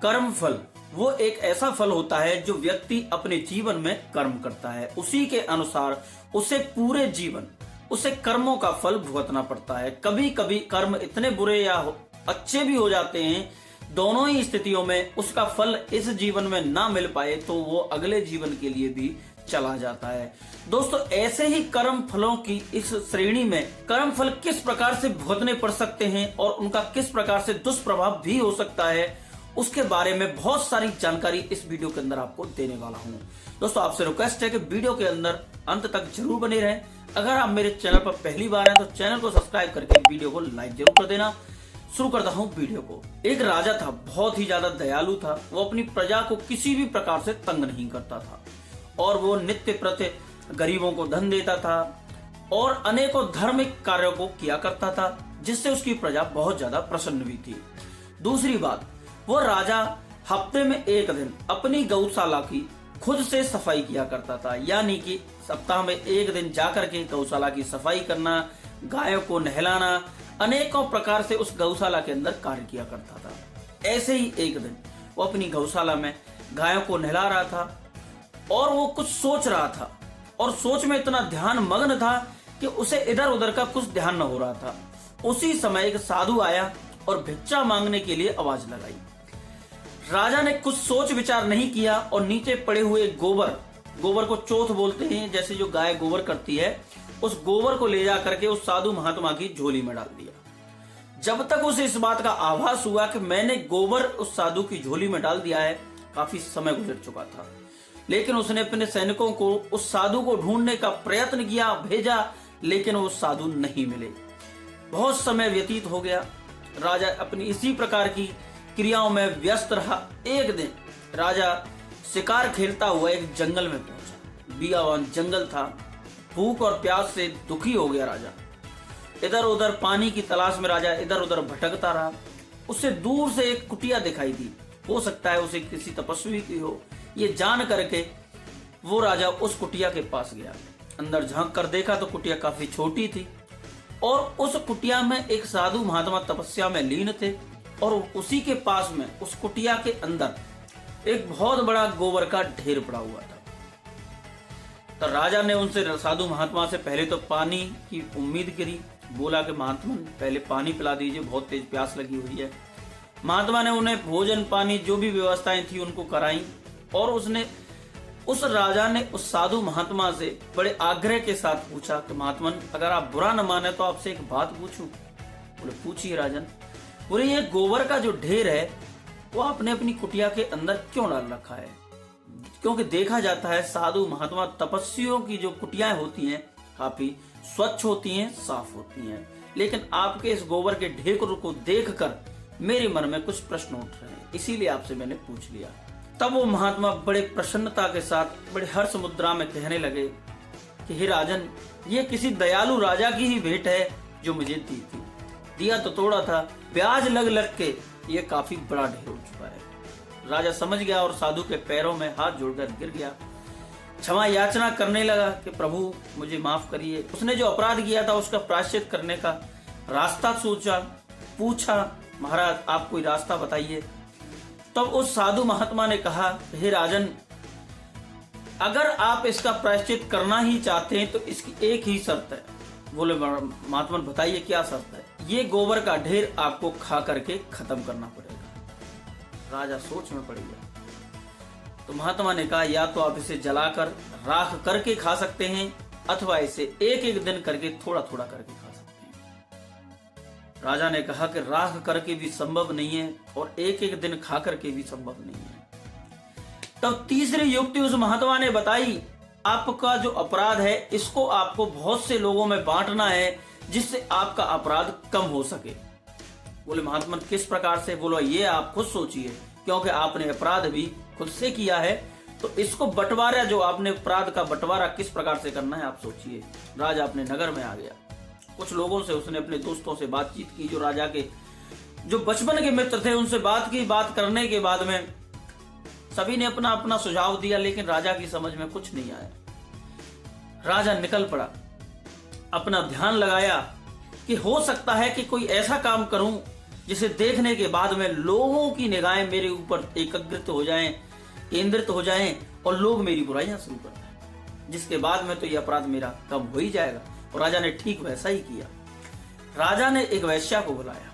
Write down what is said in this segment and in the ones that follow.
कर्म फल वो एक ऐसा फल होता है जो व्यक्ति अपने जीवन में कर्म करता है, उसी के अनुसार उसे पूरे जीवन उसे कर्मों का फल भुगतना पड़ता है। कभी कभी कर्म इतने बुरे या अच्छे भी हो जाते हैं, दोनों ही स्थितियों में उसका फल इस जीवन में ना मिल पाए तो वो अगले जीवन के लिए भी चला जाता है। दोस्तों, ऐसे ही कर्म फलों की इस श्रेणी में कर्म फल किस प्रकार से भुगतने पड़ सकते हैं और उनका किस प्रकार से दुष्प्रभाव भी हो सकता है, उसके बारे में बहुत सारी जानकारी इस वीडियो के अंदर आपको देने वाला हूं। दोस्तों, आपसे रिक्वेस्ट है कि वीडियो के अंदर अंत तक जरूर बने रहें। अगर आप मेरे चैनल पर पहली बार हैं तो चैनल को सब्सक्राइब करके वीडियो को लाइक जरूर कर देना। शुरू करता हूं वीडियो को। एक राजा था, बहुत ही ज्यादा दयालु था। वो अपनी प्रजा को किसी भी प्रकार से तंग नहीं करता था और वो नित्य प्रति गरीबों को धन देता था और अनेकों धार्मिक कार्यों को किया करता था, जिससे उसकी प्रजा बहुत ज्यादा प्रसन्न भी थी। दूसरी बात, वो राजा हफ्ते में एक दिन अपनी गौशाला की खुद से सफाई किया करता था, यानी कि सप्ताह में एक दिन जाकर के गौशाला की सफाई करना, गायों को नहलाना, अनेकों प्रकार से उस गौशाला के अंदर कार्य किया करता था। ऐसे ही एक दिन वो अपनी गौशाला में गायों को नहला रहा था और वो कुछ सोच रहा था और सोच में इतना ध्यान मग्न था कि उसे इधर उधर का कुछ ध्यान न हो रहा था। उसी समय एक साधु आया और भिक्षा मांगने के लिए आवाज लगाई। राजा ने कुछ सोच विचार नहीं किया और नीचे पड़े हुए गोबर को चोथ बोलते हैं, जैसे जो गाय गोबर करती है, उस गोबर को ले जा करके उस साधु महात्मा की झोली में डाल दिया। जब तक उसे इस बात का आभास हुआ कि मैंने गोबर उस साधु की झोली में डाल दिया है, काफी समय गुजर चुका था। लेकिन उसने अपने सैनिकों को उस साधु को ढूंढने का प्रयत्न किया, भेजा, लेकिन वो साधु नहीं मिले। बहुत समय व्यतीत हो गया। राजा अपनी इसी प्रकार की क्रियाओं में व्यस्त रहा। एक दिन राजा शिकार खेलता हुआ एक जंगल में पहुंचा। बियावान जंगल था। भूख और प्यास से दुखी हो गया राजा। इधर उधर पानी की तलाश में राजा इधर उधर भटकता रहा। उसे दूर से एक कुटिया दिखाई दी, हो सकता है उसे किसी तपस्वी की हो। ये जान करके वो राजा उस कुटिया के पास गया। अंदर झांक कर देखा तो कुटिया काफी छोटी थी और उस कुटिया में एक साधु महात्मा तपस्या में लीन थे और उसी के पास में उस कुटिया के अंदर एक बहुत बड़ा गोबर का ढेर पड़ा हुआ था। तो राजा ने उनसे साधु महात्मा से पहले तो पानी की उम्मीद करी। बोला कि महात्मा पहले पानी पिला दीजिए, बहुत तेज प्यास लगी हुई है। महात्मा ने उन्हें भोजन पानी जो भी व्यवस्थाएं थी उनको कराई और उस राजा ने उस साधु महात्मा से बड़े आग्रह के साथ पूछा कि महात्मा, अगर आप बुरा न माने तो आपसे एक बात पूछूं। बोले, पूछिए राजन। बोले, ये गोबर का जो ढेर है वो आपने अपनी कुटिया के अंदर क्यों डाल रखा है? क्योंकि देखा जाता है साधु महात्मा तपस्वियों की जो कुटियाएं होती हैं काफी स्वच्छ होती हैं, साफ होती हैं, लेकिन आपके इस गोबर के ढेर को देखकर मेरे मन में कुछ प्रश्न उठ रहे हैं, इसीलिए आपसे मैंने पूछ लिया। तब वो महात्मा बड़े प्रसन्नता के साथ बड़े हर्ष मुद्रा में कहने लगे कि हे राजन, ये किसी दयालु राजा की ही भेंट है जो मुझे दी थी। दिया तो थोड़ा था, ब्याज लग लग के ये काफी बड़ा ढेर हो चुका है। राजा समझ गया और साधु के पैरों में हाथ जोड़कर गिर गया। क्षमा याचना करने लगा कि प्रभु मुझे माफ करिए। उसने जो अपराध किया था उसका प्रायश्चित करने का रास्ता सोचा, पूछा, महाराज आप कोई रास्ता बताइए। तब उस साधु महात्मा ने कहा, हे राजन, अगर आप इसका प्रायश्चित करना ही चाहते हैं तो इसकी एक ही शर्त है। बोले, महात्मा बताइए क्या शर्त है? ये गोबर का ढेर आपको खा करके खत्म करना पड़ेगा। राजा सोच में पड़ गया। तो महात्मा ने कहा, या तो आप इसे जलाकर राख करके खा सकते हैं अथवा इसे एक एक दिन करके थोड़ा थोड़ा करके खा सकते हैं। राजा ने कहा कि राख करके भी संभव नहीं है और एक एक दिन खा करके भी संभव नहीं है। तब तीसरी युक्ति उस महात्मा ने बताई, आपका जो अपराध है इसको आपको बहुत से लोगों में बांटना है जिससे आपका अपराध कम हो सके। बोले, महात्मा किस प्रकार से? बोलो, ये आप खुद सोचिए, क्योंकि आपने अपराध भी खुद से किया है, तो इसको बंटवारा, जो आपने अपराध का बंटवारा किस प्रकार से करना है आप सोचिए। राजा अपने नगर में आ गया। कुछ लोगों से उसने अपने दोस्तों से बातचीत की, जो राजा के जो बचपन के मित्र थे उनसे बात की। बात करने के बाद में सभी ने अपना अपना सुझाव दिया, लेकिन राजा की समझ में कुछ नहीं आया। राजा निकल पड़ा, अपना ध्यान लगाया कि हो सकता है कि कोई ऐसा काम करूं जिसे देखने के बाद में लोगों की निगाहें मेरे ऊपर एकत्रित हो जाएं, केंद्रित हो जाएं और लोग मेरी बुराइयां शुरू कर दें, जिसके बाद में तो ये अपराध मेरा कम हो ही जाएगा। और राजा ने ठीक वैसा ही किया। राजा ने एक वैश्या को बुलाया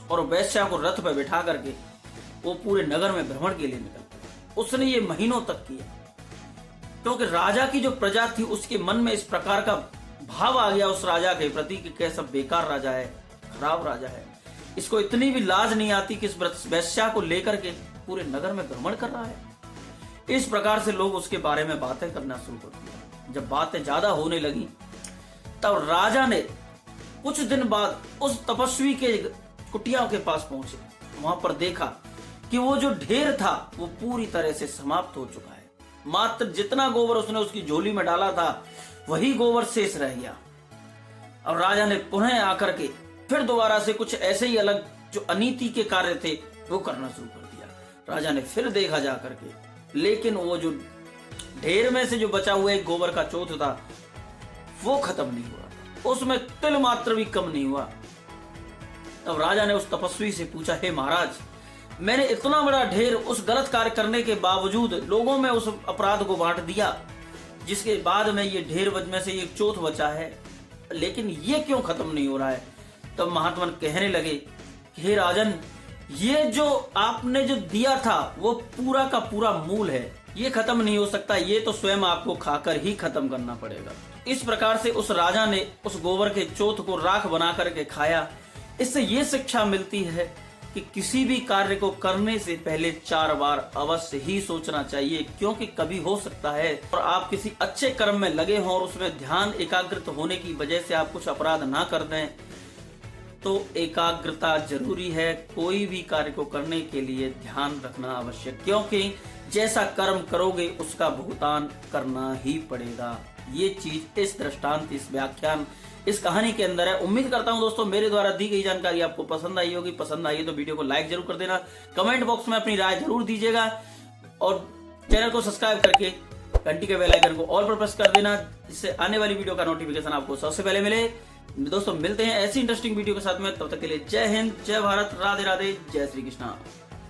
और वैश्या को रथ पर बिठा करके वो पूरे नगर में भ्रमण के लिए निकल गया। उसने ये महीनों तक किया, क्योंकि राजा की जो प्रजा थी उसके मन में इस प्रकार का भाव आ गया उस राजा के प्रति कि कैसा बेकार राजा है, खराब राजा है, इसको इतनी भी लाज नहीं आती कि इस वैश्या को लेकर के पूरे नगर में भ्रमण कर रहा है। इस प्रकार से लोग उसके बारे में बातें करना शुरू कर दिया। जब बातें ज्यादा होने लगी तब राजा ने कुछ दिन बाद उस तपस्वी के कुटिया के पास पहुंचे। वहां पर देखा कि वो जो ढेर था वो पूरी तरह से समाप्त हो चुका है। मात्र जितना गोबर उसने उसकी झोली में डाला था वही गोबर शेष रह गया। अब राजा ने पुनः आकर के फिर दोबारा से कुछ ऐसे ही अलग जो अनीति के कार्य थे वो करना शुरू कर दिया। राजा ने फिर देखा जा करके, लेकिन वो जो ढेर में से जो बचा हुआ एक गोबर का चौथ था वो खत्म नहीं हुआ, उसमें तिल मात्र भी कम नहीं हुआ। तब राजा ने उस तपस्वी से पूछा, हे महाराज, मैंने इतना बड़ा ढेर उस गलत कार्य करने के बावजूद लोगों में उस अपराध को बांट दिया, जिसके बाद में ये ढेर में से एक चौथ बचा है, लेकिन ये क्यों खत्म नहीं हो रहा है? तब महात्मा कहने लगे, हे राजन, ये जो आपने जो दिया था वो पूरा का पूरा मूल है, ये खत्म नहीं हो सकता, ये तो स्वयं आपको खाकर ही खत्म करना पड़ेगा। इस प्रकार से उस राजा ने उस गोबर के चौथ को राख बना करके खाया। इससे ये शिक्षा मिलती है कि किसी भी कार्य को करने से पहले 4 बार अवश्य ही सोचना चाहिए, क्योंकि कभी हो सकता है और आप किसी अच्छे कर्म में लगे हों और उसमें ध्यान एकाग्रित होने की वजह से आप कुछ अपराध ना कर दें। तो एकाग्रता जरूरी है, कोई भी कार्य को करने के लिए ध्यान रखना आवश्यक, क्योंकि जैसा कर्म करोगे उसका भुगतान करना ही पड़ेगा। ये चीज इस दृष्टांत, इस व्याख्यान, इस कहानी के अंदर है। उम्मीद करता हूं दोस्तों मेरे द्वारा दी गई जानकारी आपको पसंद आई होगी। पसंद आई तो वीडियो को लाइक जरूर कर देना, कमेंट बॉक्स में अपनी राय जरूर दीजिएगा और चैनल को सब्सक्राइब करके घंटी के बेल आइकन को ऑल पर प्रेस कर देना, जिससे आने वाली वीडियो का नोटिफिकेशन आपको सबसे पहले मिले। दोस्तों मिलते हैं ऐसी इंटरेस्टिंग वीडियो के साथ में, तब तक के लिए जय हिंद, जय भारत, राधे राधे, जय श्री कृष्णा।